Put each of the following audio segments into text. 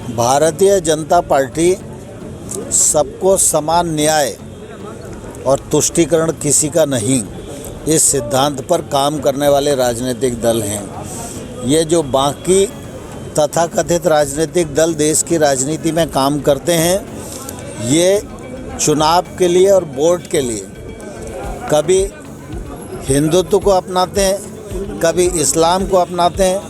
Bharatiya Janata party सबको समान न्याय और तुष्टीकरण किसी का नहीं, इस सिद्धांत पर काम करने वाले राजनीतिक दल हैं। ये जो बाकी तथाकथित राजनीतिक दल देश की राजनीति में काम करते हैं, ये चुनाव के लिए और वोट के लिए कभी हिंदुत्व को अपनाते हैं, कभी इस्लाम को अपनाते हैं,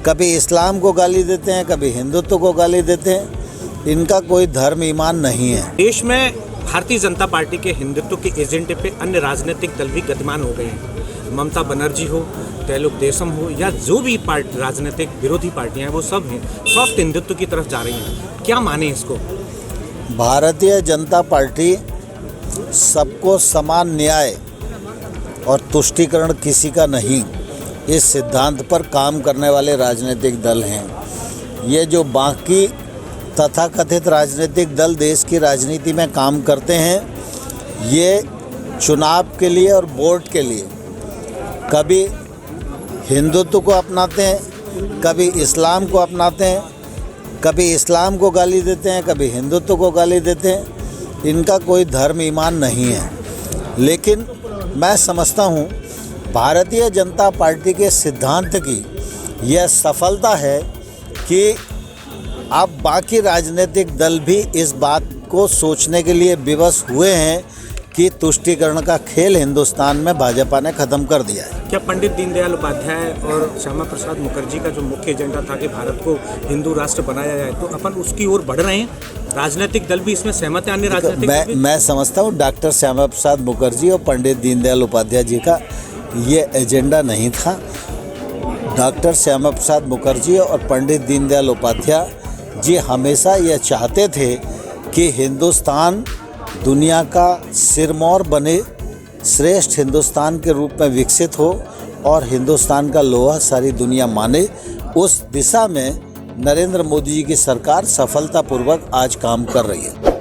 कभी इस्लाम को गाली देते हैं, कभी हिंदुत्व को गाली देते हैं। इनका कोई धर्म ईमान नहीं है। देश में भारतीय जनता पार्टी के हिंदुत्व के एजेंडे पे अन्य राजनीतिक दल भी गतिमान हो गए हैं। ममता बनर्जी हो, तेलुगु देशम हो या जो भी राजनीतिक विरोधी पार्टियां हैं, वो सब हैं सॉफ्ट हिंदुत्व की तरफ जा रही हैं। क्या माने इसको? भारतीय जनता पार्टी सबको समान न्याय और तुष्टीकरण किसी का नहीं, इस सिद्धांत पर काम करने वाले राजनीतिक दल हैं। ये जो बाकी तथाकथित राजनीतिक दल देश की राजनीति में काम करते हैं, ये चुनाव के लिए और वोट के लिए कभी हिंदुत्व को अपनाते हैं, कभी इस्लाम को अपनाते हैं, कभी इस्लाम को गाली देते हैं, कभी हिंदुत्व को गाली देते हैं। इनका कोई धर्म ईमान नहीं है। लेकिन मैं समझता हूँ भारतीय जनता पार्टी के सिद्धांत की यह सफलता है कि अब बाकी राजनीतिक दल भी इस बात को सोचने के लिए विवश हुए हैं कि तुष्टीकरण का खेल हिंदुस्तान में भाजपा ने ख़त्म कर दिया है। क्या पंडित दीनदयाल उपाध्याय और श्यामा प्रसाद मुखर्जी का जो मुख्य एजेंडा था कि भारत को हिंदू राष्ट्र बनाया जाए, तो अपन उसकी ओर बढ़ रहे हैं? राजनीतिक दल भी इसमें सहमत है? अन्य राजनीतिक मैं समझता हूँ डॉक्टर श्यामा प्रसाद मुखर्जी और पंडित दीनदयाल उपाध्याय जी का ये एजेंडा नहीं था। डॉक्टर श्यामा प्रसाद मुखर्जी और पंडित दीनदयाल उपाध्याय जी हमेशा यह चाहते थे कि हिंदुस्तान दुनिया का सिरमौर बने, श्रेष्ठ हिंदुस्तान के रूप में विकसित हो और हिंदुस्तान का लोहा सारी दुनिया माने। उस दिशा में नरेंद्र मोदी जी की सरकार सफलतापूर्वक आज काम कर रही है।